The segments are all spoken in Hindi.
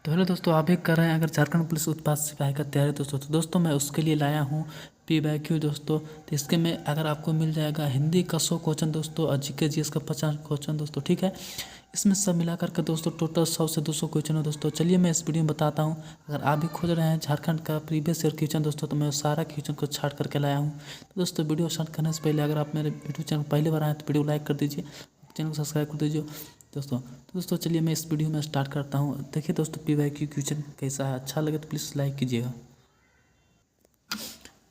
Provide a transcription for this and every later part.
तो हेलो दोस्तों, आप भी कर रहे हैं अगर झारखंड पुलिस उत्पाद सिपाही का तैयारी दोस्तों मैं उसके लिए लाया हूँ PYQ दोस्तों। तो इसके में अगर आपको मिल जाएगा हिंदी का 100 क्वेश्चन दोस्तों और GK GS का 50 क्वेश्चन दोस्तों, ठीक है। इसमें सब मिलाकर के दोस्तों टोटल 100 से 200 क्वेश्चन है दोस्तों। चलिए मैं इस वीडियो में बताता हूँ। अगर आप भी खोज रहे हैं झारखंड का प्रीवियस ईयर क्वेश्चन दोस्तों, तो मैं सारा क्वेश्चन को छाट करके लाया हूँ। तो दोस्तों वीडियो स्टार्ट करने से पहले अगर आप मेरे यूट्यूब चैनल पहली बार आए तो वीडियो लाइक कर दीजिए, चैनल को सब्सक्राइब कर दीजिए दोस्तों चलिए मैं इस वीडियो में स्टार्ट करता हूँ। देखिए दोस्तों PYQ क्वेश्चन कैसा है, अच्छा लगे तो प्लीज़ लाइक कीजिएगा।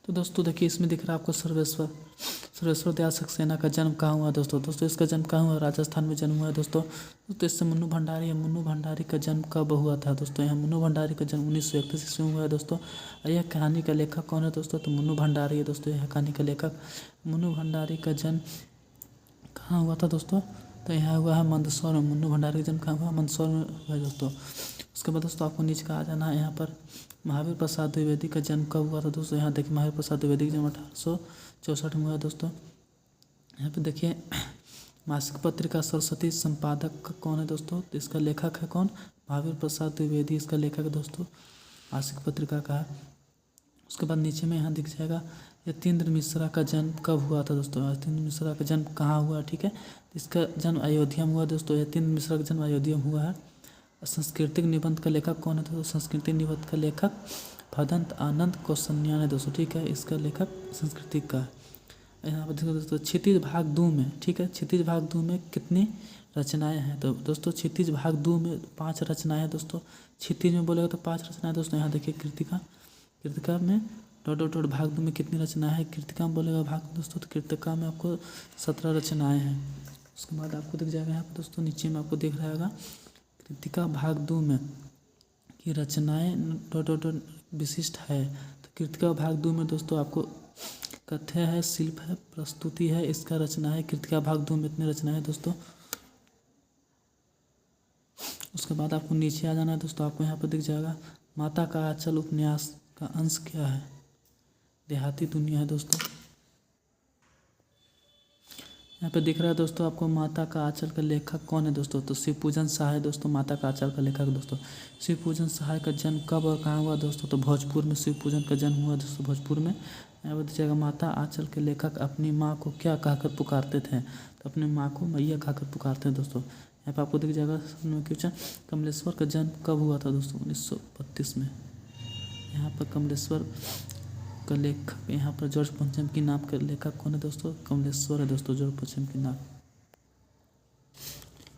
तो दोस्तों देखिए इसमें दिख रहा है आपको सर्वेश्वर दयाल सक्सेना का जन्म कहाँ हुआ दोस्तों इसका जन्म कहाँ हुआ, राजस्थान में जन्म हुआ है दोस्तों। इससे मुन्नू भंडारी का जन्म कब हुआ था दोस्तों, यहाँ मुन्नू भंडारी का जन्म 1931 ईस्वी में हुआ है दोस्तों। यह कहानी का लेखक कौन है दोस्तों, तो मुन्नू भंडारी है दोस्तों। यह कहानी का लेखक मुन्नू भंडारी का जन्म कहाँ हुआ था दोस्तों, तो यहाँ हुआ है मंदसौर में। मुन्नू भंडारी का जन्म कहाँ हुआ, मंदसौर में हुआ है दोस्तों। उसके बाद दोस्तों आपको नीचे का आ जाना है। यहाँ पर महावीर प्रसाद द्विवेदी का जन्म कब हुआ था दोस्तों, यहाँ देखिए महावीर प्रसाद द्विवेदी का जन्म 1864 में हुआ है दोस्तों। यहाँ पे देखिए मासिक पत्रिका सरस्वती संपादक कौन है दोस्तों, तो इसका लेखक है कौन, महावीर प्रसाद द्विवेदी इसका लेखक है दोस्तों, मासिक पत्रिका का है। उसके बाद नीचे में यहाँ दिख जाएगा यतीन्द्र मिश्रा का जन्म कब हुआ था दोस्तों, यतीन्द्र मिश्रा का जन्म कहाँ हुआ, ठीक है। इसका जन्म अयोध्या में हुआ दोस्तों। यतीन्द्र मिश्रा का जन्म अयोध्या में हुआ है। सांस्कृतिक निबंध का लेखक कौन है दोस्तों, सांस्कृतिक निबंध का लेखक भदंत आनंद कौशन्यान है दोस्तों, ठीक है। इसका लेखक संस्कृतिक का है। यहाँ पर देखो दोस्तों क्षितिज भाग 2 में, ठीक है, क्षितिज भाग 2 में कितनी रचनाएं हैं, तो दोस्तों क्षितिज भाग 2 में 5 रचनाएं हैं दोस्तों। क्षितिज में बोलेगा तो 5 रचनाएं दोस्तों। यहाँ देखिए कृतिका में डॉट भाग 2 में कितनी रचनाएं हैं, कृतिका में बोलेगा भाग दोस्तों, तो कृतिका में आपको 17 रचनाएं हैं। उसके बाद आपको दिख जाएगा यहाँ पर दोस्तों नीचे में आपको दिख रहा होगा कृतिका भाग 2 में की रचनाएं डॉट विशिष्ट है। तो कृतिका भाग 2 में दोस्तों आपको कथ्य है, शिल्प है, प्रस्तुति है, इसका रचना है। कृतिका भाग 2 में इतनी रचना है दोस्तों। उसके बाद आपको नीचे आ जाना है दोस्तों। आपको यहाँ पर दिख जाएगा माता का आंचल उपन्यास का अंश क्या है, देहाती दुनिया है दोस्तों। यहाँ पे दिख रहा है दोस्तों आपको माता का आंचल का लेखक कौन है दोस्तों, तो शिवपूजन सहाय दोस्तों माता का आंचल का लेखक दोस्तों। शिवपूजन सहाय का जन्म कब और कहाँ हुआ दोस्तों, तो भोजपुर में शिवपूजन का जन्म हुआ दोस्तों, भोजपुर में। यहाँ पर दीजिएगा माता आंचल के लेखक अपनी माँ को क्या कहकर पुकारते थे, तो अपनी माँ को मैया कहकर पुकारते हैं दोस्तों। यहाँ पर आपको दिख जाएगा क्वेश्चन कमलेश्वर का जन्म कब हुआ था दोस्तों, 1932 में। यहाँ पर कमलेश्वर का लेखक यहाँ पर जॉर्ज पंचम की नाम का लेखक कौन है दोस्तों, कमलेश्वर है दोस्तों, जॉर्ज पंचम की नाम।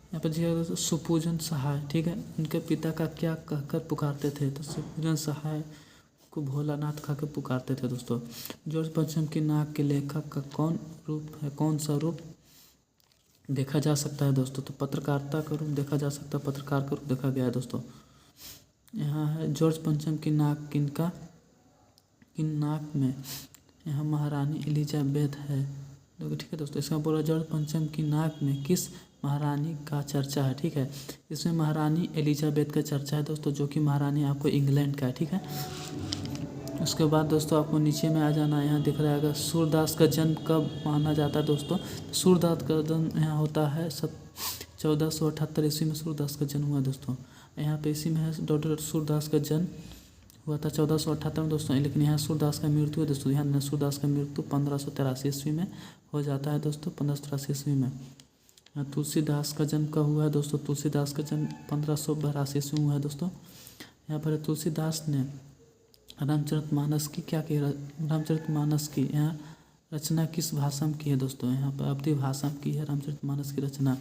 यहाँ पर दिया दोस्तों सुपूजन सहाय, ठीक है, उनके पिता का क्या कहकर पुकारते थे, तो सुपूजन सहाय को भोलानाथ कहकर पुकारते थे दोस्तों। जॉर्ज पंचम की नाम के लेखक का कौन रूप है, कौन सा रूप देखा जा सकता है दोस्तों, तो पत्रकारिता का रूप देखा जा सकता है, पत्रकार का रूप देखा गया है दोस्तों। यहाँ है जॉर्ज पंचम की नाक किन नाक में, यहाँ महारानी एलिजाबेथ है, ठीक है दोस्तों। इसका बोला जॉर्ज पंचम की नाक में किस महारानी का चर्चा है, ठीक है। इसमें महारानी एलिजाबेथ का चर्चा है दोस्तों, जो कि महारानी आपको इंग्लैंड का है, ठीक है। उसके बाद दोस्तों आपको नीचे में आ जाना है। यहाँ दिख रहा है सूरदास का जन्म कब माना जाता है दोस्तों, सूरदास का जन्म यहाँ होता है 1478 ईस्वी में सूरदास का जन्म हुआ दोस्तों। यहाँ पे इसी में है डॉक्टर सूरदास का जन्म हुआ था 1478 में दोस्तों, लेकिन यहाँ सूरदास का मृत्यु है दोस्तों। यहाँ सूरदास का मृत्यु 1583 ईस्वी में हो जाता है दोस्तों, 1583 ईस्वी में। यहाँ तुलसीदास का जन्म कब हुआ है दोस्तों, तुलसीदास का जन्म 1582 ईस्वी में हुआ है दोस्तों। यहाँ पर तुलसीदास ने रामचरितमानस की क्या की, रामचरितमानस की यहाँ रचना किस भाषा में की है दोस्तों, यहाँ पर अवधी भाषा में की है रामचरितमानस की रचना।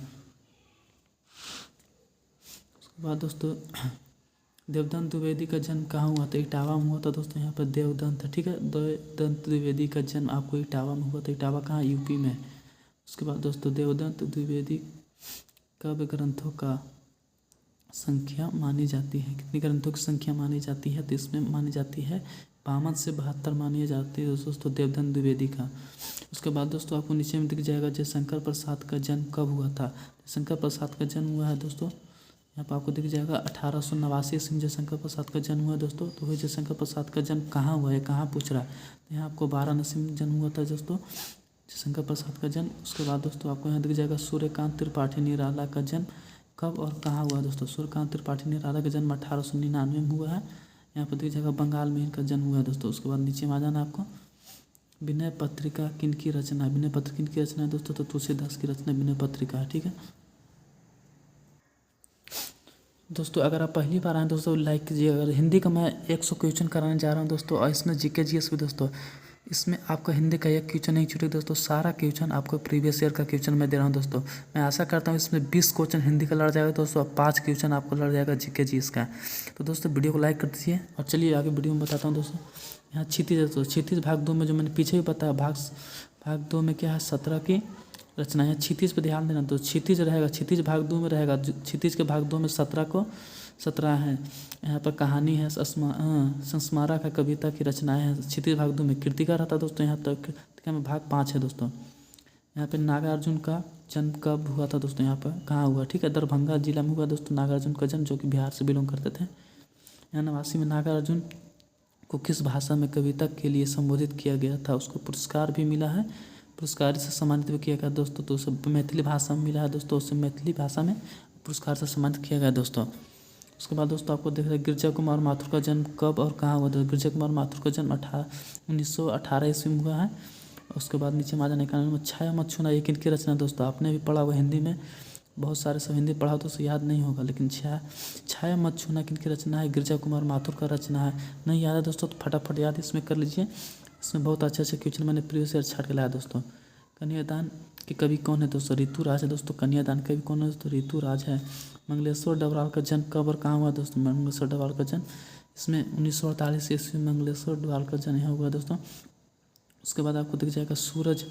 उसके बाद दोस्तों देवदत्त द्विवेदी का जन्म कहाँ हुआ था, इटावा में हुआ था दोस्तों। यहाँ पर देवदत्त, ठीक है, देवदत्त द्विवेदी का जन्म आपको इटावा में हुआ था। इटावा कहाँ, यूपी में। उसके बाद दोस्तों देवदत्त द्विवेदी काव्य ग्रंथों का संख्या मानी जाती है, कितनी ग्रंथों की संख्या मानी जाती है, तो इसमें मानी जाती है 52 से 72 मानी जाती है दोस्तों देवदत्त द्विवेदी का। उसके बाद दोस्तों आपको नीचे में दिख जाएगा जयशंकर प्रसाद का जन्म कब हुआ था, जयशंकर प्रसाद का जन्म हुआ है दोस्तों। यहाँ पर आपको दिख जाएगा 1889 ईस्वी में जयशंकर प्रसाद का जन्म हुआ दोस्तों। तो वही जयशंकर प्रसाद का जन्म कहाँ हुआ है, कहाँ पूछ रहा है, तो यहाँ आपको वाराणसी में जन्म हुआ था दोस्तों जयशंकर प्रसाद का जन्म। उसके बाद दोस्तों आपको यहाँ दिख जाएगा सूर्यकांत त्रिपाठी निराला का जन्म कब और कहाँ हुआ दोस्तों? सूर्यकांत त्रिपाठी निराला का जन्म 1899 में हुआ है। यहाँ पर देखिएगा बंगाल में इनका जन्म हुआ है दोस्तों। उसके बाद नीचे में आ जाना आपको। विनय पत्रिका किनकी रचना है? विनय पत्रिका किनकी रचना है दोस्तों? तो तुलसीदास की रचना विनय पत्रिका है। ठीक है दोस्तों, अगर आप पहली बार आए दोस्तों लाइक कीजिए। अगर हिंदी का मैं 100 क्वेश्चन कराने जा रहा हूँ दोस्तों, और इसमें जीके जीएस भी दोस्तों, इसमें आपका हिंदी का एक क्वेश्चन नहीं छूटेगा दोस्तों। सारा क्वेश्चन आपको प्रीवियस ईयर का क्वेश्चन मैं दे रहा हूँ दोस्तों। मैं आशा करता हूँ इसमें 20 क्वेश्चन हिंदी का लड़ जाएगा दोस्तों, 5 क्वेश्चन आपको लड़ जाएगा जीके जीएस का। तो दोस्तों वीडियो को लाइक कर दीजिए, और चलिए आगे वीडियो में बताता हूँ दोस्तों। यहाँ क्षितिज है दोस्तों। क्षितिज भाग 2 में जो मैंने पीछे भी बताया, भाग 2 में क्या है? 17 की रचना है। क्षितिज पर ध्यान देना तो क्षितिज रहेगा, क्षितिज भाग 2 में रहेगा। क्षितिज के भाग 2 में 17 है। यहाँ पर कहानी है, संस्मारक है, कविता की रचनाएं हैं। क्षितिज भाग 2 में कृतिका रहता है दोस्तों। यहाँ तक कृतिका में भाग 5 है दोस्तों। यहाँ पे नागार्जुन का जन्म कब हुआ था दोस्तों? यहाँ पर कहाँ हुआ? ठीक है, दरभंगा जिला में हुआ दोस्तों नागार्जुन का जन्म, जो कि बिहार से बिलोंग करते थे। यहाँ 89 में नागार्जुन को किस भाषा में कविता के लिए संबोधित किया गया था? उसको पुरस्कार भी मिला है, पुरस्कार से सम्मानित भी किया गया दोस्तों। तो सब मैथिली भाषा में मिला है दोस्तों, उससे मैथिली भाषा में पुरस्कार से सम्मानित किया गया दोस्तों। उसके बाद दोस्तों आपको देख रहे हैं गिरजा कुमार माथुर का जन्म कब और कहाँ हुआ? तो गिरजा कुमार माथुर का जन्म 1918 ईस्वी में हुआ है। उसके बाद नीचे में आ जाने का छाया मत छूना, ये किनकी रचना दोस्तों? आपने भी पढ़ा होगा हिंदी में, बहुत सारे सब हिंदी पढ़ा तो याद नहीं होगा, लेकिन छाया मत छूना किनकी रचना है? गिरजा कुमार माथुर का रचना है। नहीं याद है दोस्तों तो फटाफट याद इसमें कर लीजिए। इसमें बहुत अच्छे क्वेश्चन मैंने प्रीवियस ईयर छाट के लाया दोस्तों। कन्यादान के कवि कौन है दोस्तों? ऋतुराज है दोस्तों। कन्यादान कवि कौन है दोस्तों? ऋतुराज है। मंगलेश्वर डबराल का जन्म कब और कहाँ हुआ दोस्तों? मंगलेश्वर डबराल का जन्म इसमें 1948 ईस्वी में मंगलेश्वर डबराल का जन्म यहाँ हुआ दोस्तों। उसके बाद आपको दिख जाएगा सूरज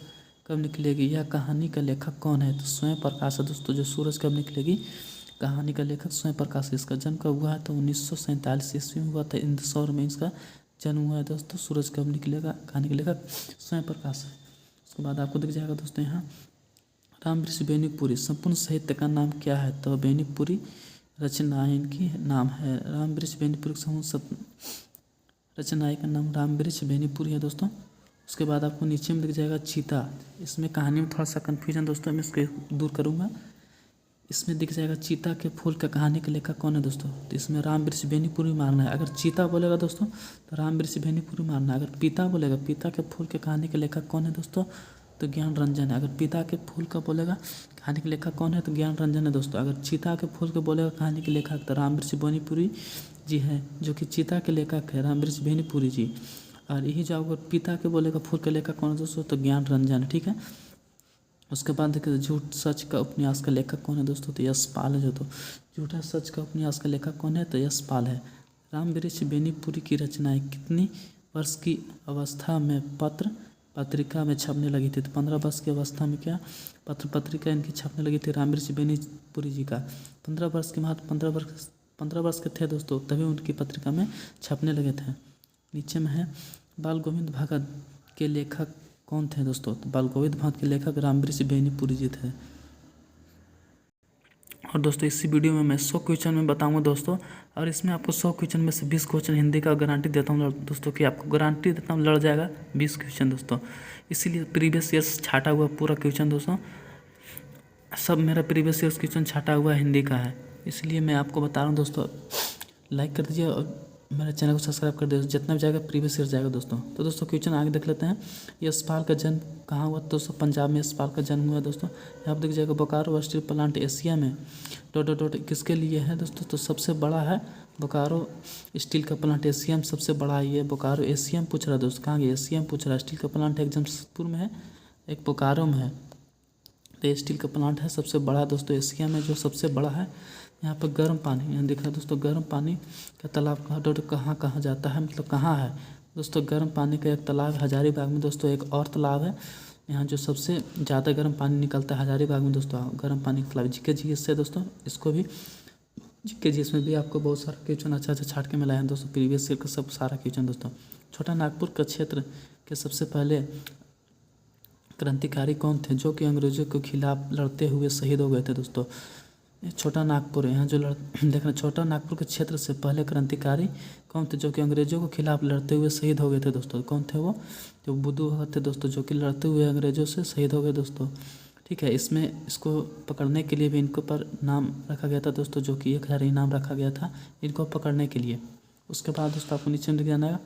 कब निकलेगी, यह कहानी का लेखक कौन है? तो स्वयं प्रकाश है दोस्तों। जो सूरज कब निकलेगी कहानी का लेखक स्वयं प्रकाश है। इसका जन्म कब हुआ है? तो 1947 ईस्वी में हुआ था। इंदौर में इसका जन्म हुआ है दोस्तों। सूरज कब निकलेगा कहानी का लेखक स्वयं प्रकाश है। उसके बाद आपको दिख जाएगा दोस्तों यहाँ रामवृक्ष बेनीपुरी संपूर्ण साहित्य का नाम क्या है? तो बेनीपुरी रचनाएं इनकी नाम है। रामवृक्ष बेनीपुरी संपूर्ण रचनाएं का नाम रामवृक्ष बेनीपुरी है दोस्तों। उसके बाद आपको नीचे में दिख जाएगा चीता। इसमें कहानी में थोड़ा सा कन्फ्यूजन दोस्तों, मैं इसको दूर करूँगा। इसमें दिख जाएगा चीता के फूल का कहानी के लेखक कौन है दोस्तों? तो इसमें रामवृक्ष बेनीपुरी मारना है। अगर चीता बोलेगा दोस्तों तो रामवृक्ष बेनीपुरी मारना है। अगर पीता बोलेगा, पीता के फूल के कहानी के लेखक कौन है दोस्तों? तो ज्ञान रंजन है। अगर पिता के फूल का बोलेगा कहानी के लेखक कौन है? तो ज्ञान रंजन है दोस्तों। अगर चीता के फूल का बोलेगा कहानी के लेखक तो रामवृक्ष बेनीपुरी जी है, जो कि चीता के लेखक है रामवृक्ष बेनीपुरी जी। और यही जो अगर पिता के बोलेगा फूल के लेखक कौन है दोस्तों? तो ज्ञान रंजन है। ठीक है, उसके बाद देखिए झूठ सच का उपन्यास का लेखक कौन है दोस्तों? तो यशपाल है। जो तो झूठा सच का उपन्यास का लेखक कौन है? तो यशपाल है। रामवृक्ष बेनीपुरी की रचनाएं कितनी वर्ष की अवस्था में पत्रिका में छपने लगी थी? तो 15 वर्ष की अवस्था में क्या पत्रिका इनकी छपने लगी थी रामवृक्ष बेनीपुरी जी का। 15 वर्ष के महत्व 15 वर्ष के थे दोस्तों, तभी उनकी पत्रिका में छपने लगे थे। नीचे में है बाल गोविंद भगत के लेखक कौन थे दोस्तों? तो बाल गोविंद भगत के लेखक रामवृक्ष बेनीपुरी जी थे। और दोस्तों इसी वीडियो में मैं 100 क्वेश्चन में बताऊंगा दोस्तों, और इसमें आपको 100 क्वेश्चन में से 20 क्वेश्चन हिंदी का गारंटी देता हूं दोस्तों, कि आपको गारंटी देता हूं लड़ जाएगा 20 क्वेश्चन दोस्तों। इसीलिए प्रीवियस ईयर्स छाटा हुआ पूरा क्वेश्चन दोस्तों, सब मेरा प्रीवियस ईयर्स क्वेश्चन छाटा हुआ हिंदी का है। इसलिए मैं आपको बता रहा हूँ दोस्तों, लाइक कर दीजिए और मेरे चैनल को सब्सक्राइब कर दीजिए। जितना भी जाएगा प्रीवियस ईयर जाएगा दोस्तों। तो दोस्तों क्वेश्चन आगे देख लेते हैं। यशपाल का जन्म कहाँ हुआ दोस्तों? पंजाब में यशपाल का जन्म हुआ दोस्तों। यहाँ पर देख जाएगा बोकारो स्टील प्लांट एशिया में किसके लिए है दोस्तों? तो सबसे बड़ा है बोकारो स्टील का प्लांट, एशिया में सबसे बड़ा है ये बोकारो। एशिया में पूछ रहा है दोस्तों, कहाँ गया? एशिया में पूछ रहा है। स्टील का प्लांट एक जमशेदपुर में है, एक बोकारो में है। तो ये स्टील का प्लांट है सबसे बड़ा दोस्तों एशिया में, जो सबसे बड़ा है। यहाँ पर गर्म पानी, यहाँ दिख रहा है दोस्तों गर्म पानी का तालाब कहाँ जाता है, मतलब कहाँ है दोस्तों? गर्म पानी का एक तालाब हजारीबाग में दोस्तों। एक और तालाब है यहाँ जो सबसे ज़्यादा गर्म पानी निकलता है हजारीबाग में दोस्तों, गर्म पानी का तालाब। जीके जीएस से दोस्तों, इसको भी जीके जीएस में भी आपको बहुत सारा क्वेश्चन अच्छा छाट के मिला है दोस्तों, प्रीवियस ईयर का सब सारा क्वेश्चन दोस्तों। छोटा नागपुर का क्षेत्र के सबसे पहले क्रांतिकारी कौन थे, जो कि अंग्रेजों के खिलाफ लड़ते हुए शहीद हो गए थे दोस्तों? छोटा नागपुर है यहाँ जो देखना, छोटा नागपुर के क्षेत्र से पहले क्रांतिकारी कौन थे, जो कि अंग्रेजों के खिलाफ लड़ते हुए शहीद हो गए थे दोस्तों? कौन थे वो? जो बुद्धू भगत थे दोस्तों, जो कि लड़ते हुए अंग्रेजों से शहीद हो गए दोस्तों। ठीक है। इसमें इसको पकड़ने के लिए भी इनको पर नाम रखा गया था दोस्तों, जो कि 1000 इनाम रखा गया था इनको पकड़ने के लिए। उसके बाद दोस्तों आपको नीचे दिख जाना है,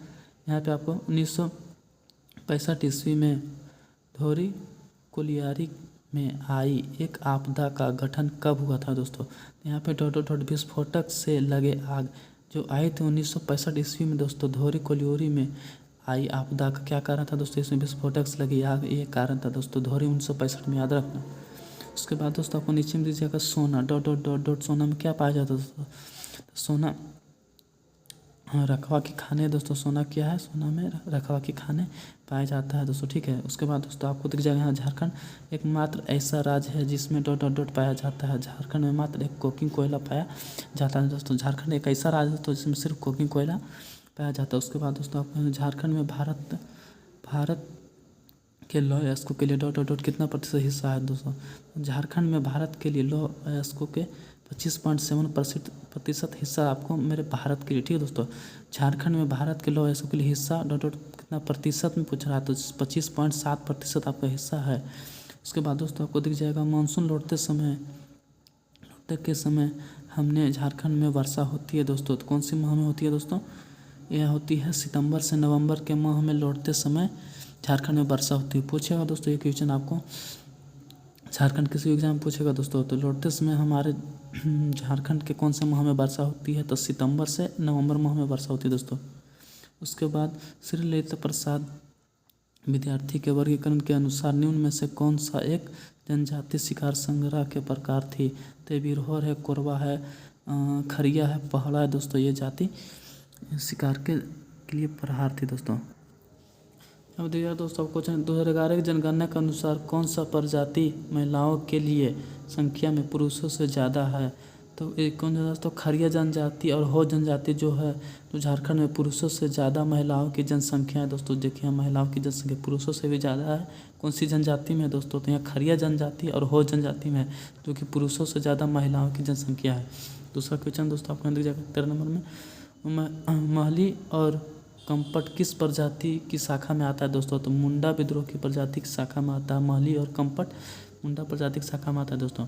यहाँ पे आपको 1965 ईस्वी में धौरी कोलियारी में आई एक आपदा का गठन कब हुआ था दोस्तों। यहाँ पे डॉट डॉट डॉट विस्फोटक से लगे आग जो आई थी 1965 ईस्वी में दोस्तों, धौरी कोलियोरी में आई आपदा का क्या कारण था दोस्तों, इसमें विस्फोटक से लगी आग, ये कारण था दोस्तों धौरी 1965 में, याद रखना। उसके बाद दोस्तों आपको नीचे में दीजिएगा सोना डॉट डॉट डॉट डॉट, सोना में क्या पाया जाता है दोस्तों, सोना रखवा के खाने दोस्तों, सोना क्या है, सोना में रखवा के खाने पाया जाता है दोस्तों, ठीक है। उसके बाद दोस्तों आपको दिख जाएगा यहाँ झारखंड एकमात्र ऐसा राज्य है जिसमें डॉट डॉट डॉट पाया जाता है, झारखंड में मात्र एक कोकिंग कोयला पाया जाता है दोस्तों, झारखंड एक ऐसा राज्य है दोस्तों जिसमें सिर्फ कोकिंग कोयला पाया जाता है। उसके बाद दोस्तों आपको झारखंड में भारत के लौह अयस्कों के लिए डॉट डॉट डॉट कितना प्रतिशत हिस्सा है दोस्तों, झारखंड में भारत के लिए लौह अयस्कों के 25.7% हिस्सा आपको मेरे भारत के लिए, ठीक है दोस्तों। झारखंड में भारत के लौह अयस्कों के लिए हिस्सा डॉट डॉट कितना प्रतिशत में पूछ रहा है, तो 25.7% आपका हिस्सा है। उसके बाद दोस्तों आपको दिख जाएगा मानसून लौटते के समय हमने झारखंड में वर्षा होती है दोस्तों, तो कौन सी माह में होती है दोस्तों, यह होती है सितंबर से नवंबर के माह में लौटते समय झारखंड में वर्षा होती है। पूछेगा दोस्तों ये क्वेश्चन आपको झारखंड किसी एग्जाम में पूछेगा दोस्तों, तो लौटते समय हमारे झारखंड के कौन से माह में वर्षा होती है, तो सितंबर से नवंबर माह में वर्षा होती है दोस्तों। उसके बाद श्री ललिता प्रसाद विद्यार्थी के वर्गीकरण के अनुसार निम्न में से कौन सा एक जनजाति शिकार संग्रह के प्रकार थी, तो बिरहोर है, कोरवा है, खरिया है, पहड़ा है दोस्तों, ये जाति शिकार के लिए प्रहार थी दोस्तों। अब देखिए दोस्तों आपको क्वेश्चन 2011 की जनगणना के अनुसार कौन सा प्रजाति महिलाओं के लिए संख्या में पुरुषों से ज़्यादा है, तो एक कौन सा दोस्तों, खरिया जनजाति और हो जनजाति जो है, तो झारखंड में पुरुषों से ज़्यादा महिलाओं की जनसंख्या है दोस्तों। देखिए महिलाओं की जनसंख्या पुरुषों से भी ज़्यादा है, कौन सी जनजाति में दोस्तों, तो यहाँ खरिया जनजाति और हो जनजाति में, जो कि पुरुषों से ज़्यादा महिलाओं की जनसंख्या है। दूसरा क्वेश्चन दोस्तों आपको दिख जाएगा 13 नंबर में, महली और कंपट किस प्रजाति की शाखा में आता है दोस्तों, तो मुंडा विद्रोह की प्रजाति की शाखा में आता है, महली और कंपट मुंडा प्रजाति की शाखा में आता है दोस्तों।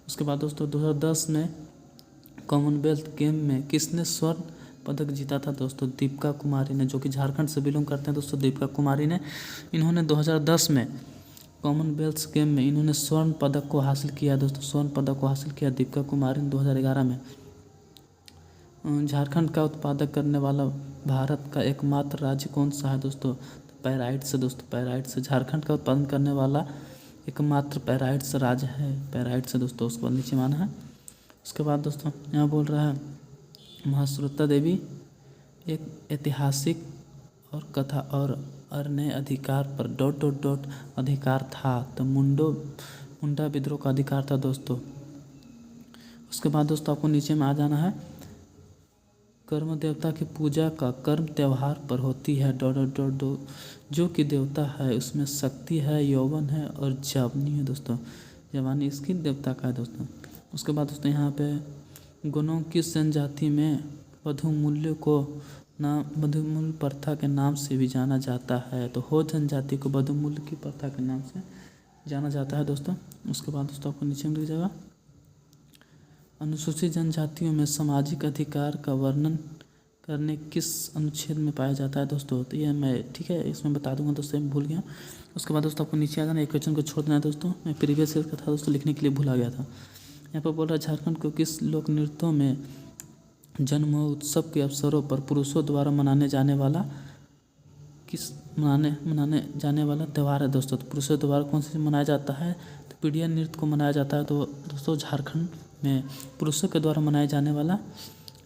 उसके बाद दोस्तों 2010 में कॉमनवेल्थ गेम में किसने स्वर्ण पदक जीता था दोस्तों, दीपिका कुमारी ने, जो कि झारखंड से बिलोंग करते हैं दोस्तों, दीपिका कुमारी ने, इन्होंने 2010 में कॉमनवेल्थ गेम में इन्होंने स्वर्ण पदक को हासिल किया दोस्तों, स्वर्ण पदक को हासिल किया दीपिका कुमारी ने 2011 में। झारखंड का उत्पादक करने वाला भारत का एकमात्र राज्य कौन सा है दोस्तों, तो पैराइट से दोस्तों, पैराइट से झारखंड का उत्पादन करने वाला एकमात्र पैराइट से राज्य है, पैराइट से दोस्तों, उसके बाद नीचे माना है। उसके बाद दोस्तों यहाँ बोल रहा है महाश्वेता देवी एक ऐतिहासिक और कथा और अन्य अधिकार पर डॉट डॉट डॉट अधिकार था, तो मुंडा विद्रोह का अधिकार था दोस्तों। उसके बाद दोस्तों आपको नीचे में आ जाना है, कर्म देवता की पूजा का कर्म त्यौहार पर होती है डॉट डॉट डॉट डॉट, जो कि देवता है उसमें शक्ति है, यौवन है और जवानी है दोस्तों, जवानी इसकी देवता का है दोस्तों। उसके बाद दोस्तों यहाँ पे गुणों किस जनजाति में वधूमूल्य प्रथा के नाम से भी जाना जाता है, तो हो जनजाति को वधूमूल्य की प्रथा के नाम से जाना जाता है दोस्तों। उसके बाद दोस्तों आपको नीचे में दिख जाएगा अनुसूचित जनजातियों में सामाजिक अधिकार का वर्णन करने किस अनुच्छेद में पाया जाता है दोस्तों, तो ये मैं ठीक है इसमें बता दूंगा दोस्तों, मैं भूल गया। उसके बाद दोस्तों आपको नीचे आ जाना, एक क्वेश्चन को छोड़ देना है दोस्तों, मैं प्रीवियस ईयर का था दोस्तों लिखने के लिए भूला गया था। यहाँ पर बोल रहा है झारखंड को किस लोक नृत्यों में जन्म उत्सव के अवसरों पर पुरुषों द्वारा मनाने जाने वाला त्यौहार है दोस्तों, तो पुरुषों द्वारा कौन से मनाया जाता है, तो पीढ़िया नृत्य को मनाया जाता है। तो दोस्तों झारखंड में पुरुषों के द्वारा मनाया जाने वाला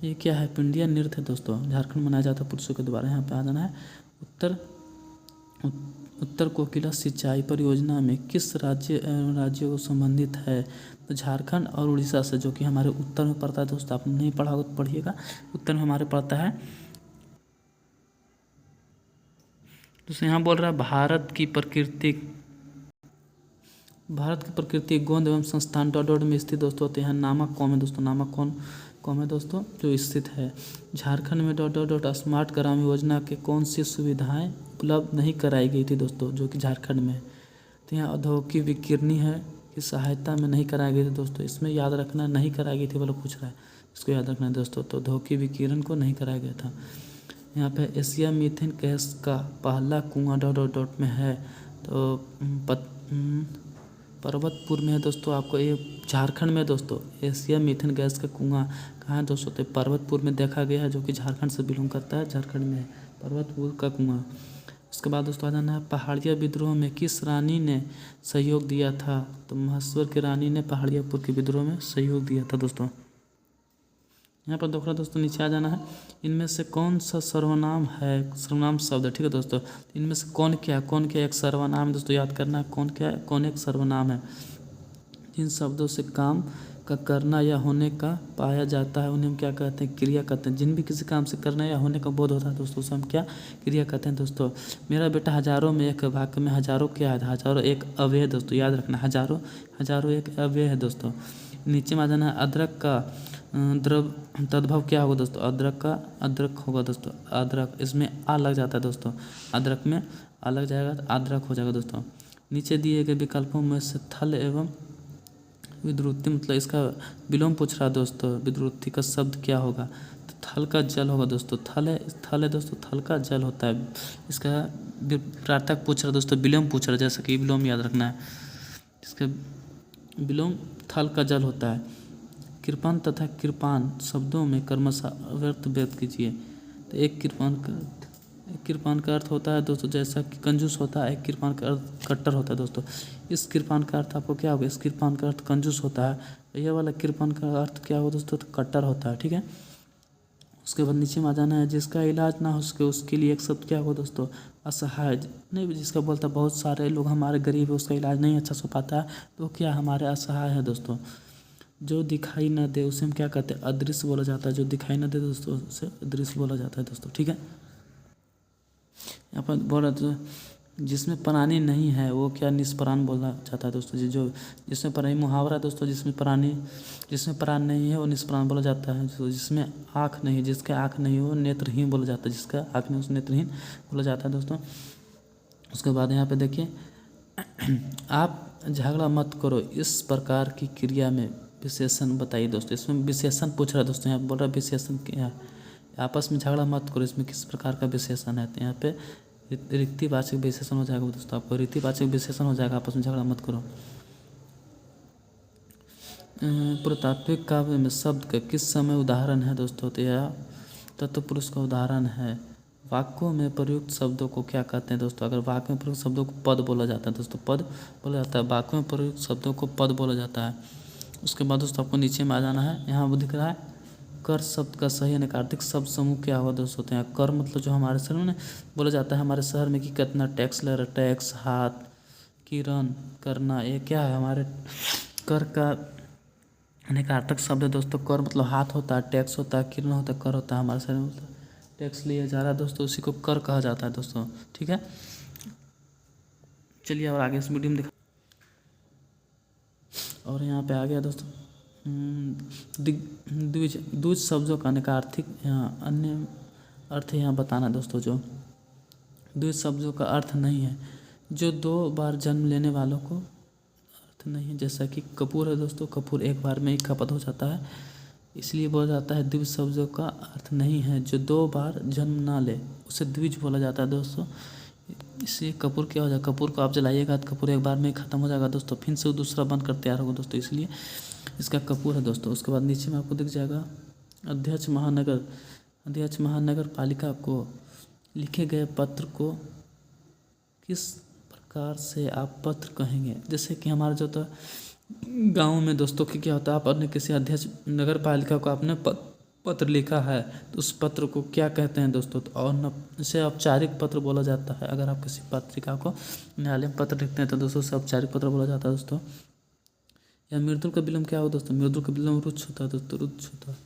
ये क्या है, पिंडिया नृत्य है दोस्तों, झारखंड मनाया जाता है पुरुषों के द्वारा। यहाँ पे आ जाना है उत्तर कोकिला सिंचाई परियोजना में किस राज्यों को संबंधित है, तो झारखंड और उड़ीसा से, जो कि हमारे उत्तर में पड़ता है दोस्तों, आपने नहीं पढ़ा होगा तो पढ़िएगा, उत्तर में हमारे पड़ता है। दोस्तों यहाँ बोल रहा है भारत की प्रकृति गोंद एवं संस्थान डॉट डॉट में स्थित दोस्तों होते हैं, नामक कौम है दोस्तों, नामक कौम है दोस्तों जो स्थित है। झारखंड में dot dot dot smart Gram Yojana के कौन सी सुविधाएं उपलब्ध नहीं कराई गई थी दोस्तों, जो कि झारखंड में, तो यहाँ औद्योगिक विकिरणी है, की सहायता में नहीं कराई गई थी दोस्तों। इसमें याद रखना, नहीं कराई गई थी वाला पूछ रहा है, इसको याद रखना है दोस्तों। तो धोखे विकिरण को नहीं कराया गया था। यहाँ पे एशिया मीथेन गैस का पहला कुआं डॉट डॉट डॉट में है, तो पर्वतपुर में है दोस्तों। आपको ये झारखंड में दोस्तों एशिया मीथेन गैस का कुआं कहाँ है दोस्तों, तो पर्वतपुर में देखा गया है, जो कि झारखंड से बिलोंग करता है, झारखंड में है पर्वतपुर का कुआं। उसके बाद दोस्तों आ जाना है पहाड़िया विद्रोह में किस रानी ने सहयोग दिया था, तो महेश्वर की रानी ने पहाड़ियापुर के विद्रोह में सहयोग दिया था दोस्तों। यहाँ पर दोस्तों नीचे आ जाना है, इनमें से कौन सा सर्वनाम है, सर्वनाम शब्द है, ठीक है दोस्तों। इनमें से कौन क्या एक सर्वनाम है दोस्तों, याद करना है कौन क्या है, कौन एक सर्वनाम है। जिन शब्दों से काम का करना या होने का पाया जाता है उन्हें हम क्या कहते हैं, क्रिया कहते हैं। जिन भी किसी काम से करना या होने का बोध होता है दोस्तों उसे हम क्या, क्रिया कहते हैं दोस्तों। मेरा बेटा हजारों में एक, वाक्य में हजारों क्या है, हजारों एक अव्यय है दोस्तों, याद रखना हजारों एक अव्यय है दोस्तों। नीचे में आ जाना है अदरक का द्रव तद्भव क्या होगा दोस्तों, अदरक होगा दोस्तों, अदरक। इसमें आ लग जाता है दोस्तों, अदरक में आ लग जाएगा तो अदरक हो जाएगा दोस्तों। नीचे दिए गए विकल्पों में से थल एवं विद्रुति, मतलब इसका विलोम पूछ रहा है दोस्तों, विद्रुति का शब्द क्या होगा, तो थल का जल होगा दोस्तों। थल है दोस्तों, थल का जल होता है। इसका प्रार्थक पूछ रहा है दोस्तों, विलोम पूछ रहा है, जैसा कि विलोम याद रखना है, इसका विलोम थल का जल होता है। कृपान तथा कृपान शब्दों में क्रमशः व्यर्थ व्यक्त कीजिए। तो एक कृपान का अर्थ होता है दोस्तों जैसा कि कंजूस होता है, एक कृपान का अर्थ कट्टर होता है दोस्तों। इस कृपान का अर्थ आपको क्या होगा, इस कृपान का अर्थ कंजूस होता है, यह वाला कृपान का अर्थ क्या होगा दोस्तों, तो कट्टर होता है, ठीक है। उसके बाद नीचे में आ जाना है, जिसका इलाज ना हो सके उसके लिए एक शब्द क्या होगा दोस्तों, असहाय। नहीं, जिसका बोलता बहुत सारे लोग हमारे गरीब है, उसका इलाज नहीं अच्छा से हो पाता है, तो क्या हमारे असहाय है दोस्तों। जो दिखाई ना दे उसे हम क्या कहते हैं, अदृश्य बोला जाता है। जो दिखाई ना दे दोस्तों उसे अदृश्य बोला जाता है दोस्तों, ठीक है। यहाँ पर बोल रहा जिसमें प्राणी नहीं है वो क्या, निष्प्राण बोला जाता है दोस्तों। जो जिसमें प्राणी, मुहावरा दोस्तों, जिसमें प्राण नहीं है वो निष्प्राण बोला जाता है। जिसमें आँख नहीं, जिसका आँख नहीं वो नेत्रहीन बोला जाता है, जिसका आँख नहीं उसे नेत्रहीन बोला जाता है दोस्तों। उसके बाद यहाँ पे देखिए, आप झगड़ा मत करो, इस प्रकार की क्रिया में विशेषण बताइए दोस्तों। इसमें विशेषण पूछ रहा है दोस्तों, यहाँ बोल रहा है विशेषण क्या है, आपस में झगड़ा मत करो, इसमें किस प्रकार का विशेषण है, तो यहाँ पे रीतिवाचक विशेषण हो जाएगा दोस्तों। आपको रीतिवाचक विशेषण हो जाएगा, आपस में झगड़ा मत करो। पुरातात्विक काव्य में शब्द का किस समय उदाहरण है दोस्तों, तो यह तत्पुरुष का उदाहरण है। वाक्यों में प्रयुक्त शब्दों को क्या कहते हैं दोस्तों, अगर वाक्य में प्रयुक्त शब्दों को पद बोला जाता है दोस्तों, पद बोला जाता है, वाक्यों में प्रयुक्त शब्दों को पद बोला जाता है। उसके बाद दोस्तों आपको नीचे में आ जाना है, यहाँ वो दिख रहा है कर शब्द का सही अनेकार्थिक शब्द समूह क्या होगा दोस्तों, होते हैं कर, मतलब जो हमारे शहर में बोला जाता है, हमारे शहर में कि कितना टैक्स ले रहा है, टैक्स, हाथ, किरण, करना, ये क्या है हमारे कर का अनेकार्थक शब्द है दोस्तों। कर मतलब हाथ होता है, टैक्स होता है, किरण होता है, कर होता है। हमारे शहर में मतलब टैक्स लिया जा रहा है दोस्तों, उसी को कर कहा जाता है दोस्तों, ठीक है। चलिए और आगे इस मीडियम दिखा, और यहाँ पे आ गया दोस्तों द्विज शब्दों का अनेकार्थिक अन्य अर्थ यहाँ बताना दोस्तों। जो द्विज शब्दों का अर्थ नहीं है, जो दो बार जन्म लेने वालों को अर्थ नहीं है, जैसा कि कपूर है दोस्तों, कपूर एक बार में एक खपत हो जाता है, इसलिए बोला जाता है द्विज शब्दों का अर्थ नहीं है। जो दो बार जन्म ना ले उसे द्विज बोला जाता है दोस्तों। इसलिए कपूर क्या हो जाएगा, कपूर को आप जलाइएगा तो कपूर एक बार में ख़त्म हो जाएगा दोस्तों, फिर से दूसरा बनकर तैयार होगा दोस्तों, इसलिए इसका कपूर है दोस्तों। उसके बाद नीचे में आपको दिख जाएगा अध्यक्ष महानगर पालिका को लिखे गए पत्र को किस प्रकार से आप पत्र कहेंगे। जैसे कि हमारा जो तो गाँव में दोस्तों कि क्या होता है, आप अपने किसी अध्यक्ष नगर पालिका को आपने पत्र लिखा है तो उस पत्र को क्या कहते हैं दोस्तों, तो और इसे औपचारिक पत्र बोला जाता है। अगर आप किसी पत्रिका को न्यायालय में पत्र लिखते हैं तो दोस्तों उसे औपचारिक पत्र बोला जाता है दोस्तों। या मृदुल का विलोम क्या हो दोस्तों, मृदुल का विलोम रुच्छ होता है दोस्तों, रुच्छ होता है।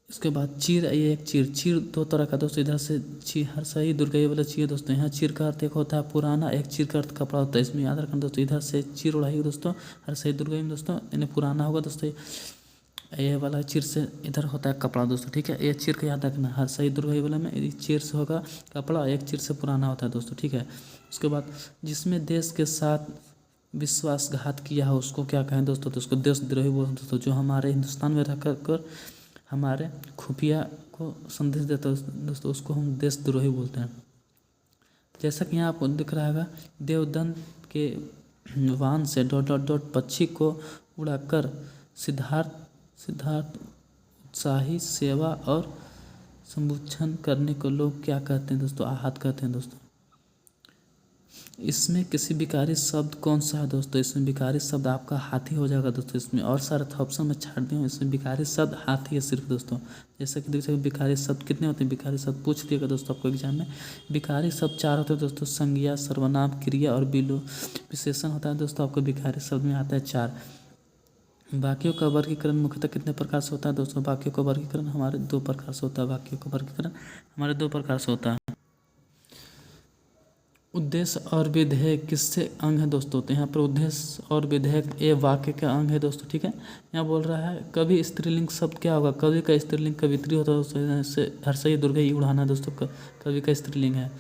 इसके बाद चीर, ये एक चीर दो तरह का दोस्तों, इधर से चीर हर सही दुर्गई वाला चीर दोस्तों। यहाँ चीर का अर्थ एक होता है पुराना, एक चीर का अर्थ कपड़ा होता है, इसमें याद रखना दोस्तों। इधर से चीर उड़ाई दोस्तों, हर सही दुर्गई में दोस्तों यानी पुराना होगा दोस्तों। ये वाला चिर से इधर होता है कपड़ा दोस्तों, ठीक है। ये चिर का याद रखना, हर सही दुर्गा वाला में ये चिर से होगा कपड़ा, एक चिर से पुराना होता है दोस्तों, ठीक है। उसके बाद जिसमें देश के साथ विश्वासघात किया हो उसको क्या कहें दोस्तों, तो उसको देशद्रोही बोलते हैं दोस्तों। जो हमारे हिंदुस्तान में रह कर हमारे खुफिया को संदेश देता है दोस्तों, उसको हम देशद्रोही बोलते हैं। जैसा कि यहाँ आपको दिख रहा होगा, देवदत्त के वाहन से ... पक्षी को उड़ाकर सिद्धार्थ उत्साही सेवा और संभूषण करने को लोग क्या कहते हैं दोस्तों, आहत कहते हैं दोस्तों। इसमें किसी विकारी शब्द कौन सा है दोस्तों, इसमें विकारी शब्द आपका हाथी हो जाएगा दोस्तों। इसमें और सारे ऑप्शन में छाट दिया हूँ, इसमें विकारी शब्द हाथी है सिर्फ दोस्तों। जैसे कि देख सकते विकारी शब्द कितने होते हैं, विकारी शब्द पूछ दिएगा दोस्तों आपको एग्जाम में। विकारी शब्द 4 होते हैं दोस्तों, संज्ञा, सर्वनाम, क्रिया और विशेषण होता है दोस्तों। आपको विकारी शब्द में आता है 4। वाक्यों का वर्गीकरण मुख्यतः कितने प्रकार से होता है दोस्तों, वाक्यों का वर्गीकरण हमारे 2 प्रकार से होता है। वाक्यों का वर्गीकरण हमारे 2 प्रकार से होता है। उद्देश्य और विधेयक किससे अंग है दोस्तों, तो यहाँ पर उद्देश्य और विधेयक ये वाक्य का अंग है दोस्तों, ठीक है। यहाँ बोल रहा है कवि स्त्रीलिंग शब्द क्या होगा, कवि का स्त्रीलिंग कवित्री होता है दोस्तों। जैसे हर्षई दुर्गे ही उड़ाना दोस्तों कवि का स्त्रीलिंग है।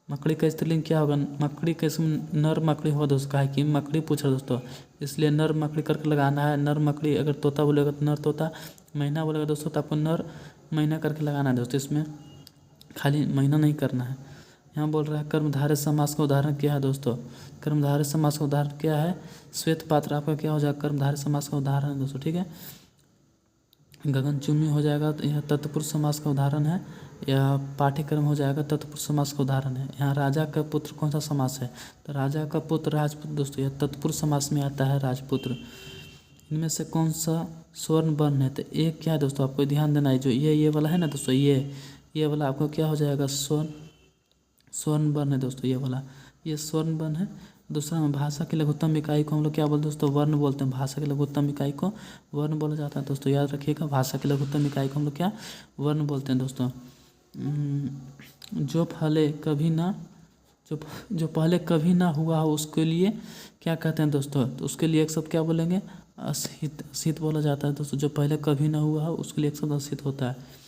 मकड़ी का स्त्रीलिंग क्या होगा, मकड़ी का इसमें नर मकड़ी होगा दोस्तों, काहे कि मकड़ी पूछ रहा दोस्तों, इसलिए नर मकड़ी करके लगाना है। नर मकड़ी अगर तोता बोलेगा तो नर तोता, महीना बोलेगा दोस्तों तो आपको नर महीना करके लगाना है दोस्तों, इसमें खाली महीना नहीं करना है। यहाँ बोल रहा है कर्मधारय समास का उदाहरण क्या है दोस्तों, कर्मधारय समास का उदाहरण क्या है, श्वेत पात्र आपका क्या हो जाएगा, कर्मधारय समास का उदाहरण है दोस्तों, ठीक है। गगनचुम्बी हो जाएगा, तो यह तत्पुरुष समास का उदाहरण है। यह पाठ्यक्रम हो जाएगा, तत्पुरुष समास का उदाहरण है। यहाँ राजा का पुत्र कौन सा समास है, तो राजा का पुत्र राजपुत्र दोस्तों, यह तत्पुरुष समास में आता है राजपुत्र। इनमें से कौन सा स्वर्ण वर्ण है, तो एक क्या है दोस्तों, आपको ध्यान देना है, जो ये वाला है ना दोस्तों, ये वाला आपको क्या हो जाएगा, स्वर्ण वर्ण है दोस्तों, ये वाला ये स्वर्ण वर्ण है। दूसरा में भाषा की लघुत्तम इकाई को हम लोग क्या बोलते हैं दोस्तों, वर्ण बोलते हैं। भाषा की लघुत्तम इकाई को वर्ण बोला जाता है दोस्तों, याद रखिएगा। भाषा की लघुत्तम इकाई को हम लोग क्या वर्ण बोलते हैं दोस्तों। जो पहले कभी ना हुआ हो उसके लिए क्या कहते हैं दोस्तों, तो उसके लिए एक शब्द क्या बोलेंगे, असित बोला जाता है दोस्तों। जो पहले कभी ना हुआ हो उसके लिए एक शब्द असित होता है।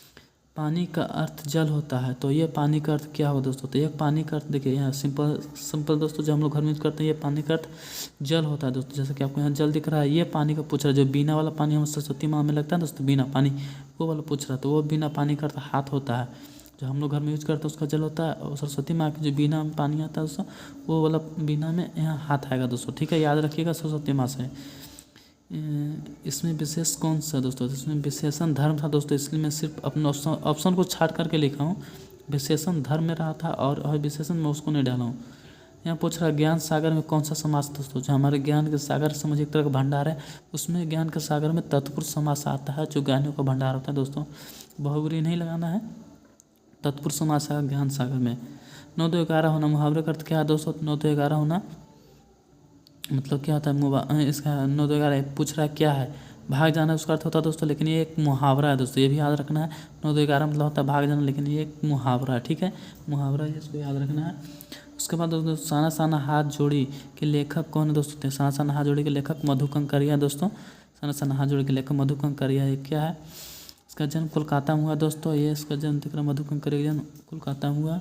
पानी का अर्थ जल होता है, तो ये पानी का अर्थ क्या होगा दोस्तों, तो एक पानी का अर्थ देखिए यहाँ सिंपल दोस्तों, जो हम लोग घर में यूज करते हैं, ये पानी का अर्थ जल होता है दोस्तों। जैसे कि आपको यहाँ जल दिख रहा है, ये पानी का पूछ रहा है। जो बिना वाला पानी हम सरस्वती माँ में लगता है दोस्तों, बिना पानी, वो वाला पूछ रहा है, तो वो बिना पानी का अर्थ हाथ होता है। जो हम लोग घर में यूज करते हैं उसका जल होता है, और सरस्वती माँ की जो बिना में पानी आता है दोस्तों, वो वाला बिना में यहाँ हाथ आएगा दोस्तों, ठीक है। याद रखिएगा सरस्वती माँ से। इसमें विशेष कौन सा दोस्तों, इसमें विशेषण धर्म था दोस्तों, इसलिए मैं सिर्फ अपने ऑप्शन को छाट करके लिखा हूँ। विशेषण धर्म में रहा था और विशेषण में उसको नहीं डाला हूँ। यहाँ पूछ रहा है ज्ञान सागर में कौन सा समास दोस्तों, जो हमारे ज्ञान के सागर समझ एक तरह का भंडार है, उसमें ज्ञान के सागर में तत्पुरुष समास आता है, जो ज्ञानियों का भंडार होता है दोस्तों। बहुब्री नहीं लगाना है, तत्पुरुष समास है ज्ञान सागर में। 9 2 11 होना, मुहावरे का अर्थ क्या है दोस्तों, 9 2 11 होना मतलब क्या होता है, इसका 9 2 11 पूछ रहा है क्या है, भाग जाना उसका अर्थ होता है दोस्तों, लेकिन ये एक मुहावरा है दोस्तों, ये भी याद रखना है। 9 2 11 मतलब होता है भाग जाना, लेकिन ये एक मुहावरा है, ठीक है, मुहावरा है, इसको याद रखना है। उसके बाद दोस्तों साना साना हाथ जोड़ी के लेखक कौन है दोस्तों, साना साना हाथ जोड़ी के लेखक मधु कंकरिया दोस्तों। साना साना हाथ जोड़ी के लेखक मधु कंकरिया, ये क्या है, इसका जन्म कोलकाता में हुआ दोस्तों। ये इसका जन्म दिख रहा है, मधु कंकरिया जन्म कोलकाता में हुआ।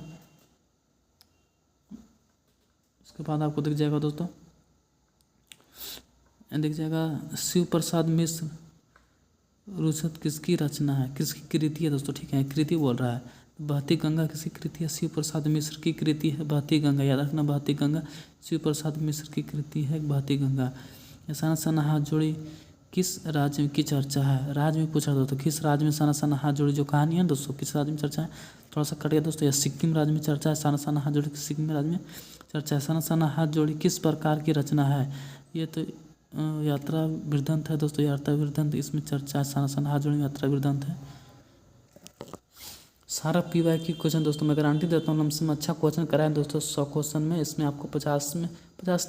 उसके बाद आपको दिख जाएगा दोस्तों, दिख जाएगा शिव प्रसाद मिश्र रुचत किसकी रचना है, किसकी कृति है दोस्तों, ठीक है, कृति बोल रहा है। बहती गंगा किसकी कृति है, शिव प्रसाद मिश्र की कृति है बहती गंगा, याद रखना बहती गंगा शिव प्रसाद मिश्र की कृति है बहती गंगा। साना साना हाथ जोड़ी किस राज्य की चर्चा है, राज्य में पूछा दोस्तों, किस राज्य में साना साना हाथ जोड़ी जो कहानी है दोस्तों, किस राज्य में चर्चा है, थोड़ा सा कट गया दोस्तों, यह सिक्किम राज्य में चर्चा है। साना साना हाथ जोड़ी सिक्किम राज्य में चर्चा है। साना साना हाथ जोड़ी किस प्रकार की रचना है, ये तो यात्रा वृद्धांत है दोस्तों, यात्रा वृद्धांत इसमें चर्चा है। साना साना हाथ जोड़ी यात्रा वृद्धांत है। सारा पीवाई की क्वेश्चन दोस्तों मैं गारंटी देता हूँ लमसम अच्छा क्वेश्चन कराएं दोस्तों 100 क्वेश्चन में। इसमें आपको 50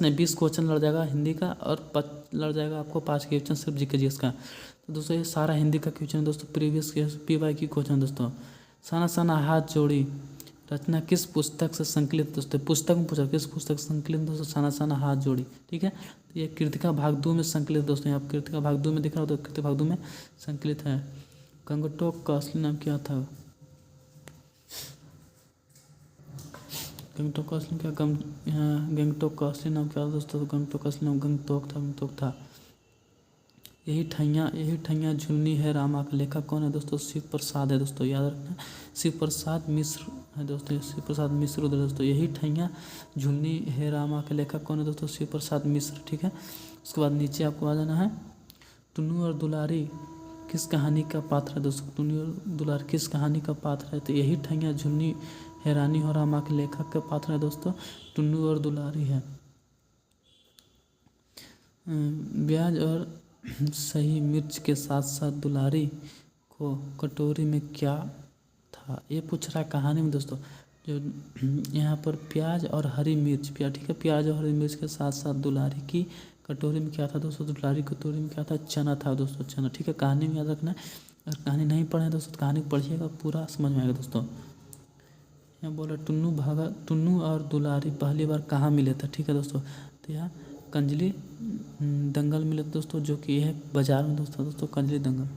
नहीं 20 क्वेश्चन लड़ जाएगा हिंदी का, और लड़ जाएगा आपको 5 क्वेश्चन सिर्फ जीके जीएस का। तो दोस्तों ये सारा हिंदी का क्वेश्चन दोस्तों, प्रीवियस पीवाई की क्वेश्चन दोस्तों। साना साना हाथ जोड़ी रचना किस पुस्तक से संकलित दोस्तों, पुस्तक में पूछा किस पुस्तक से संकलित दोस्तों, साना साना हाथ जोड़ी, ठीक है। ये कृतिका भाग 2 में संकलित है दोस्तों। यहाँ कृतिका भाग 2 में दिख रहा हो तो कृतिका भाग 2 में संकलित है। गंगटोक का असली नाम क्या था? गंगटोक का असली क्या गंगटोक का असली नाम क्या था दोस्तों? तो गंगटोक का असली नाम गंगटोक था। यही ठैया झुलनी है रामा का लेखक कौन है दोस्तों? शिव प्रसाद है दोस्तों, याद रखना। शिव प्रसाद मिश्र है दोस्तों, शिव प्रसाद मिश्र उधर दोस्तों। यही ठैया झुलनी है रामा के लेखक कौन है दोस्तों? शिव प्रसाद मिश्र। ठीक है, उसके बाद नीचे आपको आ जाना है। टुन्नू और दुलारी किस कहानी का पात्र है दोस्तों? टुन्नू और दुलारी किस कहानी का पात्र है? तो यही ठैया झुलनी है रानी और रामा के लेखक का पात्र है दोस्तों, टुन्नू और दुलारी है। ब्याज और सही मिर्च के साथ साथ दुलारी को कटोरी में क्या था? ये पूछ रहा है कहानी में दोस्तों। जो यहाँ पर प्याज और हरी मिर्च ठीक है, प्याज और हरी मिर्च के साथ साथ दुलारी की कटोरी में क्या था दोस्तों? दुलारी कटोरी में क्या था? चना था दोस्तों, चना। ठीक है, कहानी में याद रखना है। अगर कहानी नहीं पढ़े दोस्तों तो कहानी पढ़िएगा, पूरा समझ में आएगा दोस्तों। यहाँ बोला टुन्नू और दुलारी पहली बार कहाँ मिले थे? ठीक है दोस्तों, तो यहाँ कंजली दंगल मिले दोस्तों, जो कि है बाजार में दोस्तों कंजली दंगल।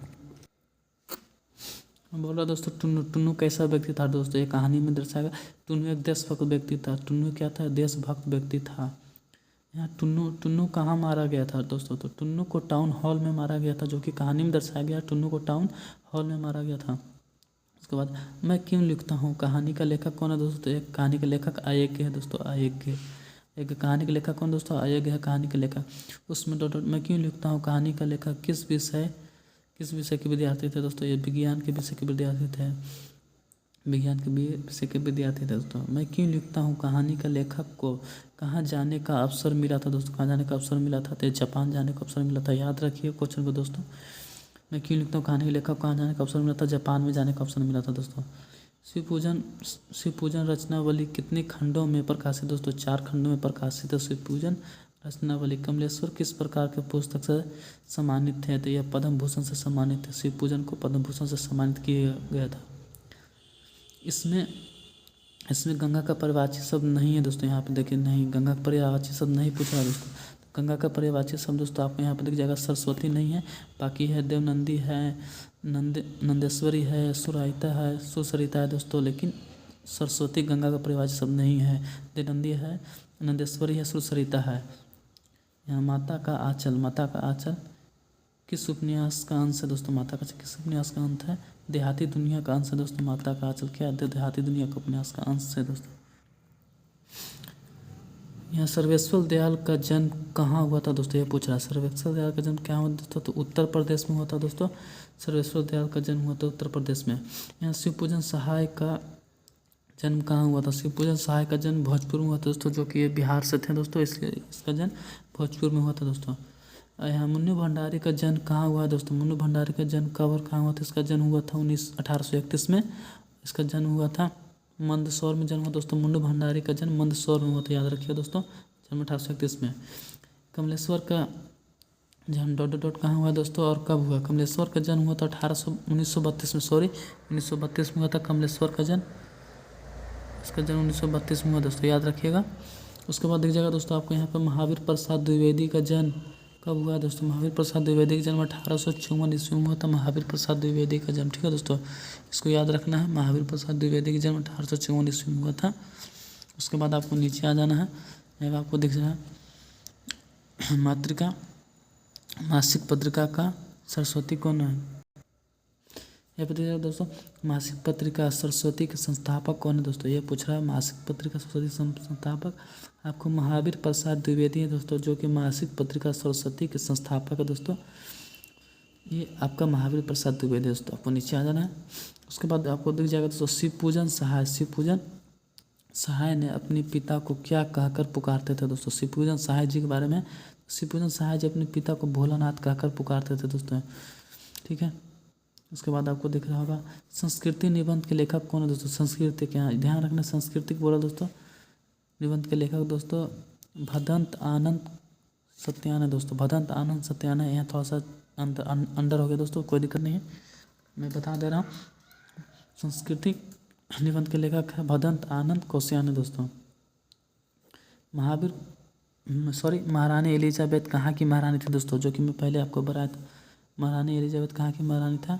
बोला दोस्तों टुन्नू कैसा व्यक्ति था दोस्तों? ये कहानी में दर्शाएगा। टुन्नू एक देशभक्त व्यक्ति था। टुन्नू क्या था? देशभक्त व्यक्ति था। यहाँ टुन्नू कहाँ मारा गया था दोस्तों? तो टुन्नू को टाउन हॉल में मारा गया था, जो कि कहानी में दर्शाया गया। टुन्नू को टाउन हॉल में मारा गया था। उसके बाद मैं क्यों लिखता हूँ, कहानी का लेखक कौन है दोस्तों? तो एक कहानी का लेखक अयज्ञ है दोस्तों, अयज्ञ। एक कहानी के लेखक कौन दोस्तों? अयज्ञ है कहानी के लेखक। उसमें मैं क्यों लिखता हूँ, कहानी का लेखक किस विषय के विद्यार्थी थे दोस्तों? ये विज्ञान के विषय के विद्यार्थी थे, विज्ञान के विषय के विद्यार्थी थे दोस्तों। मैं क्यों लिखता हूँ, कहानी का लेखक को कहाँ जाने का अवसर मिला था दोस्तों? कहाँ जाने का अवसर मिला था? तो जापान जाने का अवसर मिला था। याद रखिए क्वेश्चन को दोस्तों। मैं क्यों लिखता हूँ, कहानी के लेखक को कहाँ जाने का अवसर मिला था? जापान में जाने का अवसर मिला था दोस्तों। शिव पूजन रचनावली कितने खंडों में प्रकाशित दोस्तों? 4 खंडों में प्रकाशित है शिव पूजन रचनावली। कमलेश्वर किस प्रकार के पुस्तक से सम्मानित थे? तो यह पद्म भूषण से सम्मानित थे। शिव पूजन को पद्म भूषण से सम्मानित किया गया था। इसमें गंगा का पर्यायवाची शब्द नहीं है दोस्तों। यहाँ पे देखिए, नहीं, गंगा का पर्यायवाची शब्द नहीं पूछा है दोस्तों। तो गंगा का पर्यायवाची शब्द दोस्तों आपको यहाँ पे दिख जाएगा, सरस्वती नहीं है, बाकी है देवनंदी है, नंदेश्वरी है, सुसरिता है दोस्तों, लेकिन सरस्वती गंगा का पर्यायवाची शब्द नहीं है। देवनंदी है, नंदेश्वरी है, सुसरिता है। यहाँ माता का आंचल किस उपन्यास का अंश है दोस्तों? माता का किस उपन्यास का अंश है? देहाती दुनिया का अंश है दोस्तों। माता का आंचल क्या है? देहाती दुनिया का उपन्यास का अंश है दोस्तों। यहाँ सर्वेश्वर दयाल का जन्म कहाँ हुआ था दोस्तों? ये पूछ रहा है, सर्वेश्वर दयाल का जन्म क्या हुआ दोस्तों? तो उत्तर प्रदेश में हुआ था दोस्तों। सर्वेश्वर दयाल का जन्म हुआ था उत्तर प्रदेश में। यहाँ शिव पूजन सहाय का जन्म कहाँ हुआ था? शिव पूजन सहाय का जन्म भोजपुर में हुआ था दोस्तों, जो कि ये बिहार से थे दोस्तों, इसलिए इसका जन्म भोजपुर में हुआ था दोस्तों। यहाँ मुन्नू भंडारी का जन्म कहाँ हुआ दोस्तों? मुन्नू भंडारी का जन्म कब और कहाँ हुआ था? इसका जन्म हुआ था 1831 में। इसका जन्म हुआ था मंदसौर में जन्म हुआ दोस्तों। मुन्नू भंडारी का जन्म मंदसौर में हुआ था, याद रखिए दोस्तों, जन्म 1831 में। कमलेश्वर का जन्म कहाँ हुआ दोस्तों और कब हुआ? कमलेश्वर का जन्म हुआ था 1932 में हुआ था कमलेश्वर का जन्म। इसका जन्म 1932 में हुआ दोस्तों, याद रखिएगा। उसके बाद दिख जाएगा दोस्तों आपको यहाँ पर महावीर प्रसाद द्विवेदी का जन्म कब हुआ दोस्तों? महावीर प्रसाद द्विवेदी का जन्म 1854 ईस्वी में हुआ था। महावीर प्रसाद द्विवेदी का जन्म, ठीक है दोस्तों, इसको याद रखना है। महावीर प्रसाद द्विवेदी का जन्म 1854 ईस्वी में हुआ था। उसके बाद आपको नीचे आ जाना है। यहाँ आपको दिख रहा है मातृका मासिक पत्रिका का सरस्वती कौन है? यह पत्रिका दोस्तों मासिक पत्रिका सरस्वती के संस्थापक कौन है दोस्तों? ये पूछ रहा है, मासिक पत्रिका सरस्वती संस्थापक आपको महावीर प्रसाद द्विवेदी है दोस्तों, जो कि मासिक पत्रिका सरस्वती के संस्थापक है दोस्तों। ये आपका महावीर प्रसाद द्विवेदी दोस्तों, आपको नीचे आ जाना है। उसके बाद आपको दिख जाएगा दोस्तों शिव पूजन सहाय ने अपने पिता को क्या कहकर पुकारते थे दोस्तों? शिव पूजन सहाय जी के बारे में, शिव पूजन सहाय जी अपने पिता को भोलानाथ कहकर पुकारते थे दोस्तों, ठीक है। उसके बाद आपको दिख रहा होगा संस्कृति निबंध के लेखक कौन है दोस्तों? संस्कृति क्या, ध्यान रखना, संस्कृति बोला दोस्तों। निबंध के लेखक दोस्तों भदंत आनंद सत्यान है दोस्तों, भदंत आनंद सत्यान है। यहाँ थोड़ा सा अंडर हो गया दोस्तों, कोई दिक्कत नहीं है, मैं बता दे रहा हूँ। संस्कृति निबंध के लेखक है भदंत आनंद कौशियान है दोस्तों। महारानी एलिजाबेथ कहाँ की महारानी थी दोस्तों, जो कि मैं पहले आपको बताया था। महारानी एलिजाबेथ कहाँ की महारानी था?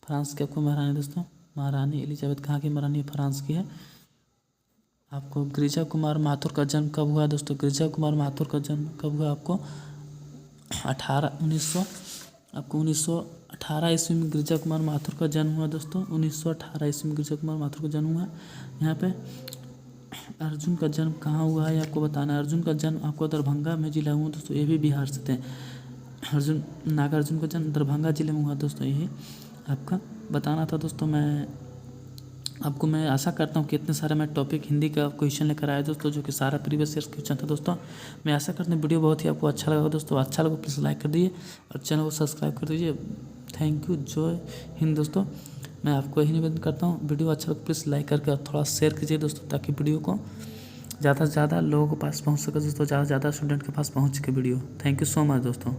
फ्रांस की आपको महारानी दोस्तों। महारानी एलिजाबेथ कहाँ की महारानी? फ्रांस की है। आपको गिरिजा कुमार माथुर का जन्म कब हुआ दोस्तों? गिरिजा कुमार माथुर का जन्म कब हुआ आपको? 1918 ईस्वी में गिरिजा कुमार माथुर का जन्म हुआ दोस्तों। 1918 ईस्वी में गिरिजा कुमार माथुर का जन्म हुआ। यहाँ पे अर्जुन का जन्म कहाँ हुआ है आपको बताना है। अर्जुन का जन्म आपको दरभंगा में जिला हुआ दोस्तों, ये भी बिहार से थे। नागार्जुन का जन्म दरभंगा जिले में हुआ दोस्तों, यही आपका बताना था दोस्तों। मैं आशा करता हूँ कि इतने सारे मैं टॉपिक हिंदी का क्वेश्चन लेकर आया दोस्तों, जो कि सारा प्रीवियस ईयर क्वेश्चन था दोस्तों। मैं आशा करता हूँ वीडियो बहुत ही आपको अच्छा लगा दोस्तों। अच्छा लगा प्लीज़ लाइक कर दीजिए और चैनल को सब्सक्राइब कर दीजिए। थैंक यू, जय हिंद दोस्तों। मैं आपको यही निवेदन करता हूँ, वीडियो अच्छा लगा प्लीज़ लाइक करके और थोड़ा शेयर कीजिए दोस्तों, ताकि वीडियो को ज़्यादा से ज़्यादा लोगों के पास पहुँच सके दोस्तों, ज़्यादा से ज़्यादा स्टूडेंट के पास पहुँच सके video. Thank you so much दोस्तों।